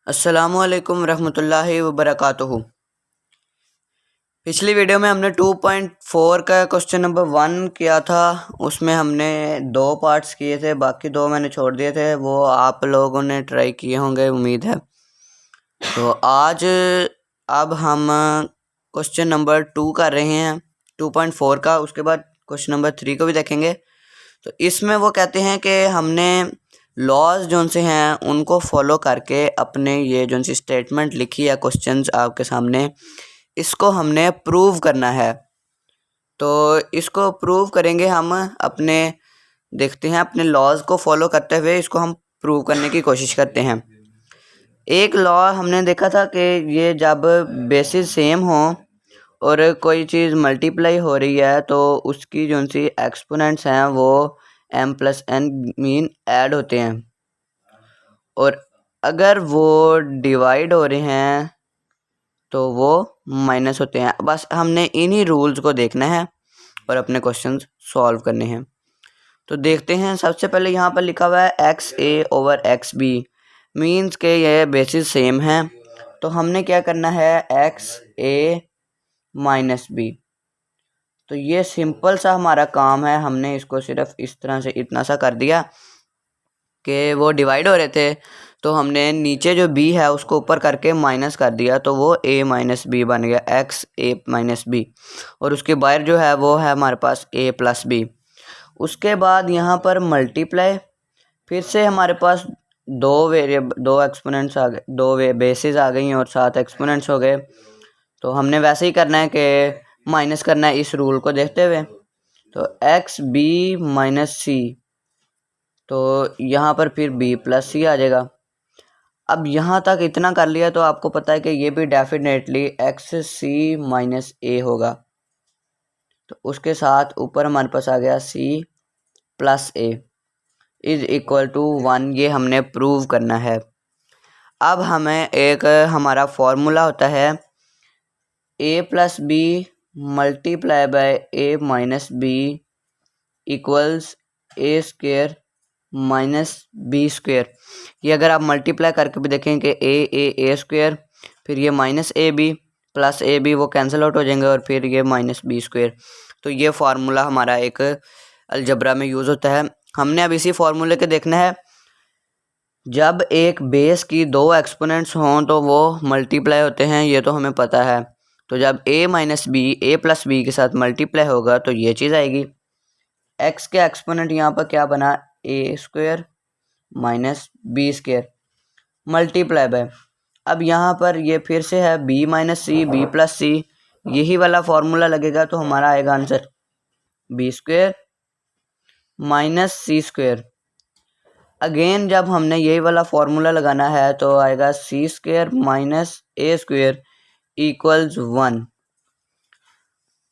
अस्सलामुअलैकुम रहमतुल्लाहि वबरकातुहू। पिछली वीडियो में हमने 2.4 का क्वेश्चन नंबर 1 किया था। उसमें हमने 2 पार्ट्स किए थे, बाकी 2 मैंने छोड़ दिए थे। वो आप लोगों ने ट्राई किए होंगे, उम्मीद है। तो आज अब हम क्वेश्चन नंबर 2 कर रहे हैं, 2.4 का। उसके बाद क्वेश्चन नंबर 3 को भी देखेंगे। तो इसमें वो कहते हैं कि हमने लॉज जो से हैं उनको फॉलो करके अपने ये जो सी स्टेटमेंट लिखी है क्वेश्चंस आपके सामने, इसको हमने प्रूव करना है। तो इसको प्रूव करेंगे हम अपने, देखते हैं अपने लॉज को फॉलो करते हुए इसको हम प्रूव करने की कोशिश करते हैं। एक लॉ हमने देखा था कि ये जब बेसिस सेम हो और कोई चीज़ मल्टीप्लाई हो रही है तो उसकी जो सी एक्सपोनेंट्स हैं वो m+n मीन ऐड होते हैं, और अगर वो डिवाइड हो रहे हैं तो वो माइनस होते हैं। बस हमने इन्हीं रूल्स को देखना है और अपने क्वेश्चंस सॉल्व करने हैं। तो देखते हैं। सबसे पहले यहाँ पर लिखा हुआ है XA/XB, मीन्स के ये बेसिस सेम है। तो हमने क्या करना है, XA-B। तो ये सिंपल सा हमारा काम है। हमने इसको सिर्फ इस तरह से इतना सा कर दिया कि वो डिवाइड हो रहे थे, तो हमने नीचे जो b है उसको ऊपर करके माइनस कर दिया, तो वो a-b बन गया, XA-B। और उसके बाहर जो है वो है हमारे पास a+b। उसके बाद यहाँ पर मल्टीप्लाई, फिर से हमारे पास दो एक्सपोनेंट्स आ गए, दो बेसिस आ गई और 7 एक्सपोनेंट्स हो गए। तो हमने वैसे ही करना है कि माइनस करना है इस रूल को देखते हुए। तो XB-C, तो यहाँ पर फिर B+C आ जाएगा। अब यहाँ तक इतना कर लिया तो आपको पता है कि ये भी डेफिनेटली XC-A होगा। तो उसके साथ ऊपर हमारे पास आ गया C+A इज इक्वल टू 1। ये हमने प्रूव करना है। अब हमें एक हमारा फॉर्मूला होता है A+B multiply by A-B equals A² minus B²। ये अगर आप मल्टीप्लाई करके भी देखेंगे A² फिर ये -AB प्लस AB, वो कैंसिल आउट हो जाएंगे और फिर ये -B²। तो ये फार्मूला हमारा एक अलजबरा में यूज़ होता है। हमने अब इसी फार्मूले के देखना है, जब एक बेस की 2 एक्सपोनेंट्स हों तो वो मल्टीप्लाई होते हैं, ये तो हमें पता है। तो जब A+B के साथ मल्टीप्लाई होगा तो ये चीज़ आएगी। x के एक्सपोनेंट यहाँ पर क्या बना, A² minus B² multiply by, अब यहाँ पर ये फिर से है B-C B+C, यही वाला फॉर्मूला लगेगा तो हमारा आएगा answer B² minus C²। Again जब हमने यही वाला फॉर्मूला लगाना है तो आएगा C² माइनस A² इक्वल्स 1।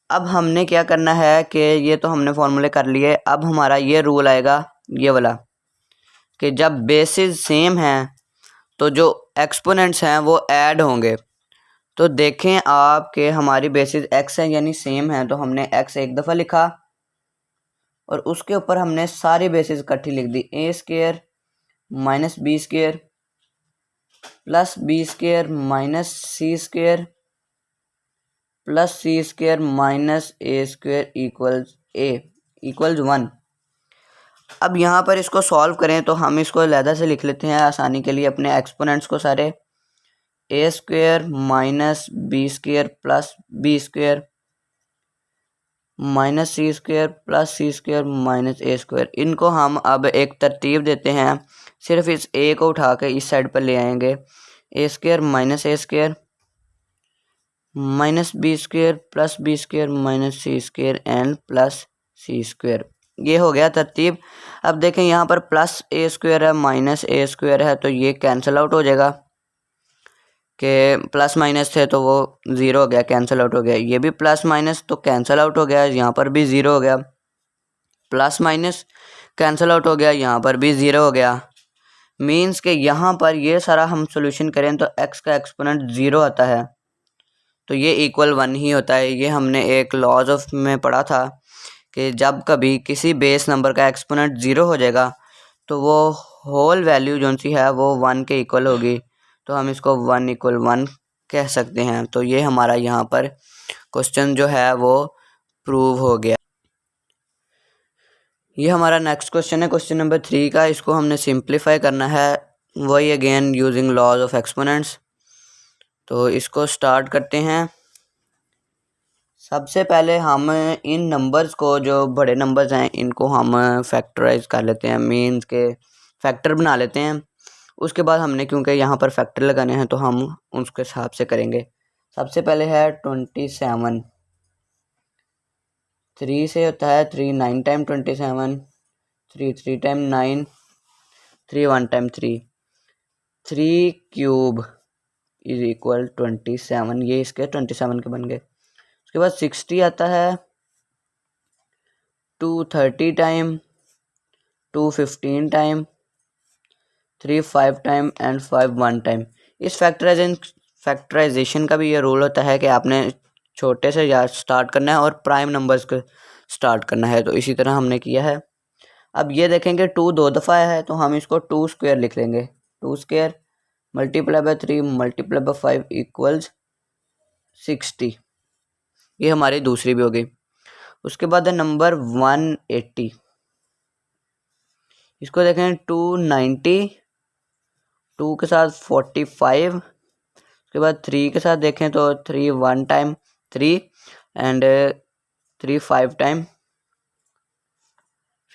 अब हमने क्या करना है कि ये तो हमने फॉर्मूले कर लिए। अब हमारा ये रूल आएगा, ये वाला, कि जब बेसिस सेम हैं तो जो एक्सपोनेंट्स हैं वो ऐड होंगे। तो देखें आप कि हमारी बेसिस x है यानी सेम है, तो हमने x एक दफ़ा लिखा और उसके ऊपर हमने सारी बेसिस इकट्ठी लिख दी, A² minus B² plus B² minus C² plus C² minus A² equals 1। अब यहाँ पर इसको सॉल्व करें तो हम इसको अलहदा से लिख लेते हैं आसानी के लिए, अपने एक्सपोनेंट्स को सारे। A² minus B² plus B² minus C² plus C² minus A²। इनको हम अब एक तरतीब देते हैं, सिर्फ इस A को उठा के इस साइड पर ले आएंगे। A² minus A² minus B² plus B² minus C² and plus C²। ये हो गया तरतीब। अब देखें यहाँ पर प्लस A² है माइनस A² है, तो ये कैंसिल आउट हो जाएगा कि प्लस माइनस थे तो वो ज़ीरो हो गया, कैंसिल आउट हो गया। ये भी प्लस माइनस तो कैंसिल आउट हो गया, यहाँ पर भी ज़ीरो हो गया। प्लस माइनस कैंसिल आउट हो गया, यहाँ पर भी ज़ीरो हो गया। मीन्स कि यहाँ पर ये सारा हम सोल्यूशन करें तो x का एक्सपोनेंट 0 आता है, तो ये इक्वल 1 ही होता है। ये हमने एक लॉज ऑफ में पढ़ा था कि जब कभी किसी बेस नंबर का एक्सपोनेंट 0 हो जाएगा तो वो होल वैल्यू जो सी है वो 1 के इक्वल होगी। तो हम इसको 1 = 1 कह सकते हैं। तो ये हमारा यहाँ पर क्वेश्चन जो है वो प्रूव हो गया। ये हमारा नेक्स्ट क्वेश्चन है, क्वेश्चन नंबर 3 का। इसको हमने सिंप्लीफाई करना है, वही again using laws of exponents. तो इसको स्टार्ट करते हैं। सबसे पहले हम इन नंबर्स को, जो बड़े नंबर्स हैं, इनको हम फैक्टराइज कर लेते हैं, मीन्स के फैक्टर बना लेते हैं। उसके बाद हमने, क्योंकि यहाँ पर फैक्टर लगाने हैं, तो हम उसके हिसाब से करेंगे। सबसे पहले है 27, 3 से होता है 3, 9 time 27, 3 3 time 9, 3 1 time 3, 3 cube is equal 27। ये इसके 27 के बन गए। उसके बाद 60 आता है 2 30 time, 2 15 time, 3 5 time and 5 1 time. इस फैक्टराइजेशन का भी ये रूल होता है कि आपने छोटे से या स्टार्ट करना है और प्राइम नंबर्स को स्टार्ट करना है। तो इसी तरह हमने किया है। अब ये देखेंगे 2 2 दफ़ा है, तो हम इसको 2 स्क्वायर लिख लेंगे। 2 square multiply by 3 multiply by 5 equals 60। ये हमारी दूसरी भी हो गई। उसके बाद है नंबर 180। इसको देखें 290, 2 के साथ 45। उसके बाद 3 के साथ देखें तो 3 1 टाइम 3 एंड 3 5 टाइम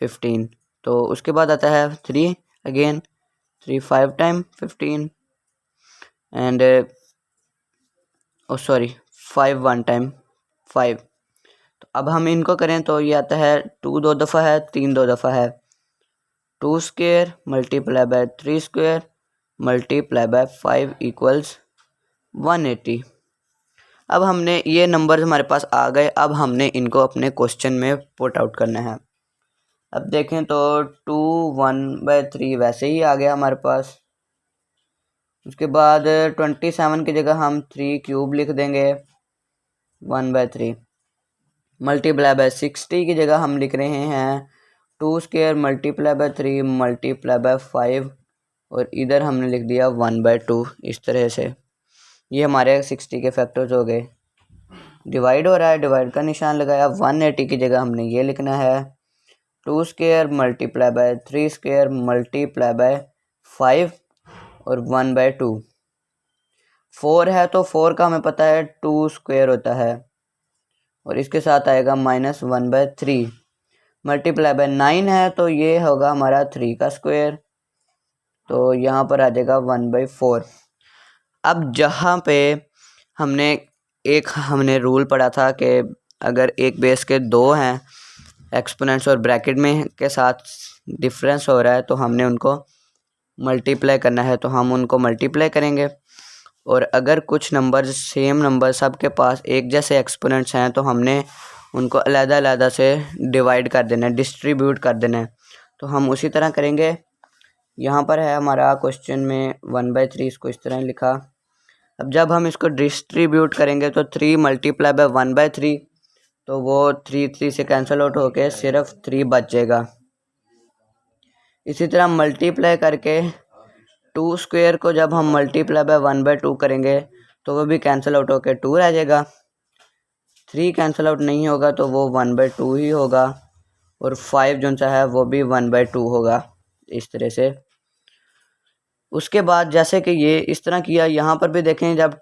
15। तो उसके बाद आता है 3 अगेन, 3 5 टाइम 15 एंड 5 1 टाइम 5। तो अब हम इनको करें तो ये आता है 2 2 दफ़ा है, 3 2 दफ़ा है। 2 square multiply by 3 square multiply by 5 equals 180। अब हमने ये नंबर्स हमारे पास आ गए। अब हमने इनको अपने क्वेश्चन में पुट आउट करना है। अब देखें तो 2 1/3 वैसे ही आ गया हमारे पास। उसके बाद 27 की जगह हम 3 क्यूब लिख देंगे 1/3 मल्टीप्लाई बाय 60 की जगह हम लिख रहे हैं 2 square multiply by 3 multiply by 5 और इधर हमने लिख दिया 1/2। इस तरह से ये हमारे 60 के फैक्टर्स हो गए। डिवाइड हो रहा है, डिवाइड का निशान लगाया। 180 की जगह हमने ये लिखना है 2 square multiply by 3 square multiply by 5 और 1/2। 4 है तो 4 का हमें पता है 2 स्क्वायर होता है और इसके साथ आएगा -1/3 मल्टीप्लाई बाय 9 है तो ये होगा हमारा 3 का स्क्वायर, तो यहाँ पर आ जाएगा 1/4। अब जहाँ पे हमने रूल पढ़ा था कि अगर एक बेस के 2 हैं एक्सपोनेंट्स और ब्रैकेट में के साथ डिफरेंस हो रहा है तो हमने उनको मल्टीप्लाई करना है, तो हम उनको मल्टीप्लाई करेंगे। और अगर कुछ नंबर सेम नंबर सब के पास एक जैसे एक्सपोनेंट्स हैं तो हमने उनको अलग-अलग से डिवाइड कर देना है, डिस्ट्रीब्यूट कर देना है। तो हम उसी तरह करेंगे। यहाँ पर है हमारा क्वेश्चन में 1/3, इसको इस तरह लिखा। अब जब हम इसको डिस्ट्रीब्यूट करेंगे तो 3 मल्टीप्लाई बाय 1/3 तो वो 3 3 से कैंसिल आउट होके सिर्फ 3 बचेगा। इसी तरह मल्टीप्लाई करके 2 स्क्वायर को जब हम मल्टीप्लाई बाय 1/2 करेंगे तो वो भी कैंसिल आउट होके 2 रह जाएगा। 3 कैंसिल आउट नहीं होगा तो वो 1/2 ही होगा और 5 जो सा है वो भी 1/2 होगा। इस तरह से उसके बाद जैसे कि ये इस तरह किया, यहाँ पर भी देखें जब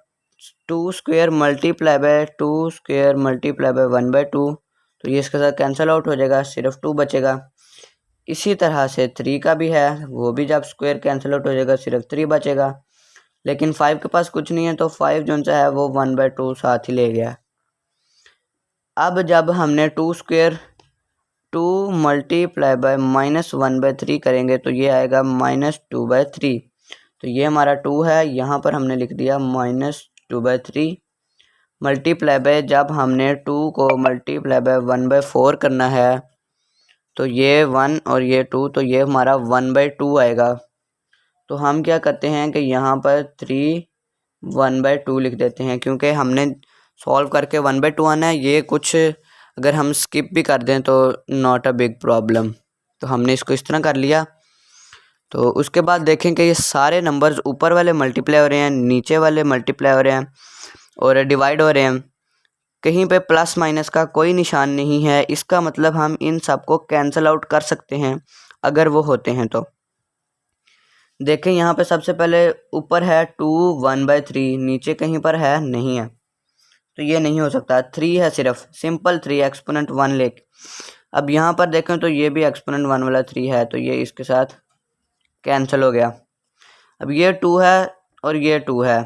2 square multiply by 2 square multiply by 1/2 तो ये इसके साथ कैंसिल आउट हो जाएगा, सिर्फ 2 बचेगा। इसी तरह से 3 का भी है, वो भी जब स्क्वायर कैंसिल आउट हो जाएगा सिर्फ 3 बचेगा। लेकिन 5 के पास कुछ नहीं है तो 5 जो सा है वो 1/2 साथ ही ले गया। अब जब हमने 2 स्क्वायर 2 मल्टीप्लाई बाय -1/3 करेंगे तो ये आएगा -2/3। तो ये हमारा 2 है, यहाँ पर हमने लिख दिया -2/3 मल्टीप्लाई बाय, जब हमने 2 को मल्टीप्लाई बाय 1/4 करना है तो ये 1 और ये 2 तो ये हमारा 1/2 आएगा। तो हम क्या करते हैं कि यहाँ पर 3 1/2 लिख देते हैं, क्योंकि हमने सॉल्व करके 1/2 आना है। ये कुछ अगर हम स्किप भी कर दें तो नॉट अ बिग प्रॉब्लम। तो हमने इसको इस तरह कर लिया। तो उसके बाद देखें कि ये सारे नंबर्स ऊपर वाले मल्टीप्लाई हो रहे हैं, नीचे वाले मल्टीप्लाई हो रहे हैं और डिवाइड हो रहे हैं। कहीं पे प्लस माइनस का कोई निशान नहीं है। इसका मतलब हम इन सब को कैंसिल आउट कर सकते हैं अगर वो होते हैं तो। देखें यहाँ पे सबसे पहले ऊपर है 2 1/3, नीचे कहीं पर है नहीं है, तो ये नहीं हो सकता। 3 है, सिर्फ सिंपल 3 एक्सपोनेंट 1 लेके। अब यहाँ पर देखें तो ये भी एक्सपोनेंट 1 वाला 3 है, तो ये इसके साथ कैंसिल हो गया। अब ये 2 है और ये 2 है।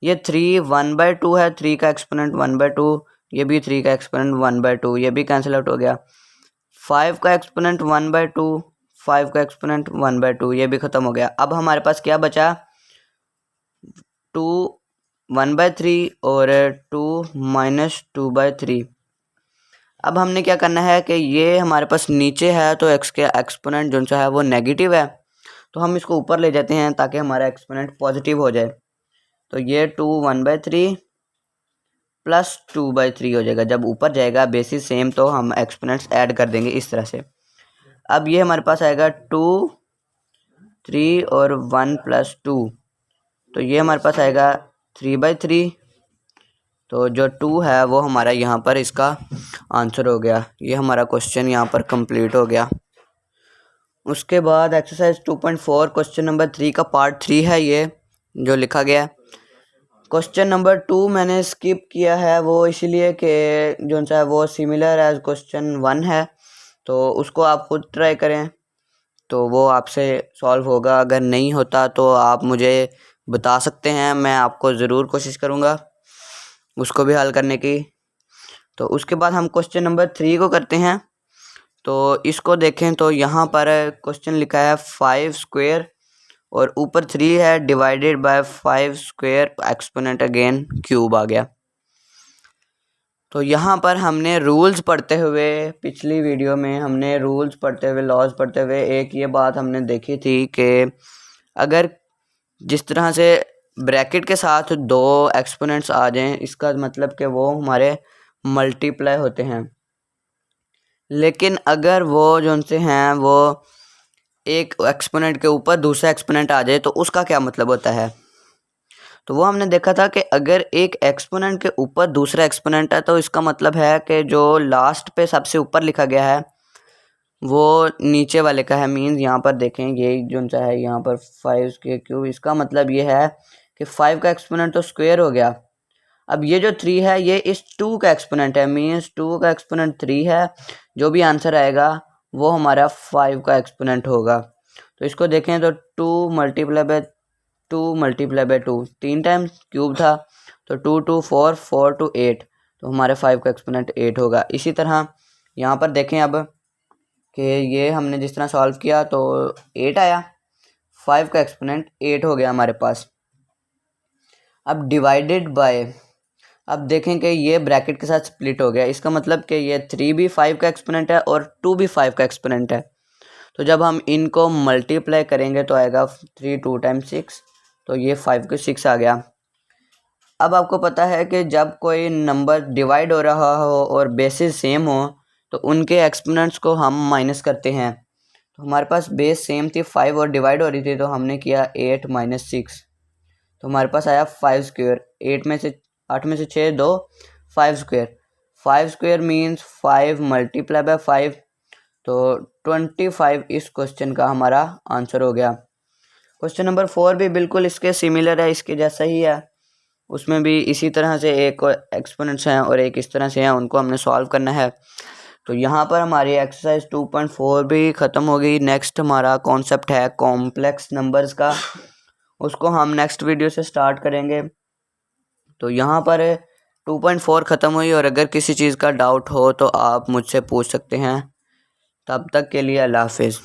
ये 3 1/2 है, 3 का एक्सपोनेंट 1/2, ये भी 3 का एक्सपोनेंट 1/2, ये भी कैंसिल आउट हो गया। 5 का एक्सपोनेंट 1/2, 5 का एक्सपोनेंट 1/2, ये भी ख़त्म हो गया। अब हमारे पास क्या बचा? 2 1/3 और 2 - 2/3। अब हमने क्या करना है कि ये हमारे पास नीचे है तो x के एक्सपोनेंट जो सा है वो नेगेटिव है, तो हम इसको ऊपर ले जाते हैं ताकि हमारा एक्सपोनेंट पॉजिटिव हो जाए। तो ये 2 1/3 प्लस 2/3 हो जाएगा। जब ऊपर जाएगा बेसिस सेम तो हम एक्सपोनेंट्स ऐड कर देंगे इस तरह से। अब ये हमारे पास आएगा 2 3 और 1 + 2, तो ये हमारे पास आएगा 3/3। तो जो 2 है वो हमारा यहाँ पर इसका आंसर हो गया। ये हमारा क्वेश्चन यहाँ पर कंप्लीट हो गया। उसके बाद एक्सरसाइज 2.4 क्वेश्चन नंबर 3 का पार्ट 3 है ये जो लिखा गया। क्वेश्चन नंबर 2 मैंने स्किप किया है, वो इसलिए कि जो सा है वो सिमिलर एज क्वेश्चन 1 है, तो उसको आप खुद ट्राई करें तो वो आपसे सॉल्व होगा। अगर नहीं होता तो आप मुझे बता सकते हैं, मैं आपको ज़रूर कोशिश करूँगा उसको भी हल करने की। तो उसके बाद हम क्वेश्चन नंबर 3 को करते हैं। तो इसको देखें तो यहाँ पर क्वेश्चन लिखा है 5 स्क्वायर और ऊपर 3 है, divided by 5 square exponent again cube आ गया। तो यहाँ पर हमने रूल्स पढ़ते हुए, पिछली वीडियो में हमने रूल्स पढ़ते हुए, लॉज पढ़ते हुए एक ये बात हमने देखी थी कि अगर जिस तरह से ब्रैकेट के साथ 2 एक्सपोनेंट्स आ जाएं, इसका मतलब कि वो हमारे मल्टीप्लाई होते हैं। लेकिन अगर वो जो उनसे हैं वो एक एक्सपोनेंट के ऊपर दूसरा एक्सपोनेंट आ जाए तो उसका क्या मतलब होता है? तो वो हमने देखा था कि अगर एक एक्सपोनेंट के ऊपर दूसरा एक्सपोनेंट है तो इसका मतलब है कि जो लास्ट पे सबसे ऊपर लिखा गया है वो नीचे वाले का है। मीन्स यहाँ पर देखें ये जो सा है यहाँ पर 5 के क्यूब, इसका मतलब ये है कि 5 का एक्सपोनेंट तो स्क्वायर हो गया। अब ये जो 3 है ये इस 2 का एक्सपोनेंट है, मीन्स 2 का एक्सपोनेंट 3 है। जो भी आंसर आएगा वो हमारा 5 का एक्सपोनेंट होगा। तो इसको देखें तो 2 × 2 × 2 3 टाइम्स क्यूब था, तो 2 2 4 4 2 8, तो हमारे 5 का एक्सपोनेंट 8 होगा। इसी तरह यहाँ पर देखें अब कि ये हमने जिस तरह सॉल्व किया तो 8 आया, 5 का एक्सपोनेंट 8 हो गया हमारे पास। अब डिवाइडेड बाय, अब देखें कि ये ब्रैकेट के साथ स्प्लिट हो गया, इसका मतलब कि ये 3 भी 5 का एक्सपोनेंट है और 2 भी 5 का एक्सपोनेंट है। तो जब हम इनको मल्टीप्लाई करेंगे तो आएगा 3 2 × 6, तो ये 5 के 6 आ गया। अब आपको पता है कि जब कोई नंबर डिवाइड हो रहा हो और बेसिस सेम हो तो उनके एक्सपोनेंट्स को हम माइनस करते हैं। तो हमारे पास बेस सेम थी 5 और डिवाइड हो रही थी, तो हमने किया 8 - 6, तो हमारे पास आया 5 स्क्वायर। 8 में से 6 2 5 स्क्वायर। 5 स्क्वायर मीन्स 5 × 5, तो 25 इस क्वेश्चन का हमारा आंसर हो गया। क्वेश्चन नंबर 4 भी बिल्कुल इसके सिमिलर है, इसके जैसा ही है। उसमें भी इसी तरह से एक एक्सपोनेंट्स हैं और एक इस तरह से हैं, उनको हमने सॉल्व करना है। तो यहाँ पर हमारी एक्सरसाइज 2.4 भी ख़त्म हो गई। नेक्स्ट हमारा कॉन्सेप्ट है कॉम्प्लेक्स नंबर्स का, उसको हम नेक्स्ट वीडियो से स्टार्ट करेंगे। तो यहाँ पर 2.4 ख़त्म हुई, और अगर किसी चीज़ का डाउट हो तो आप मुझसे पूछ सकते हैं। तब तक के लिए अल्लाह हाफिज़।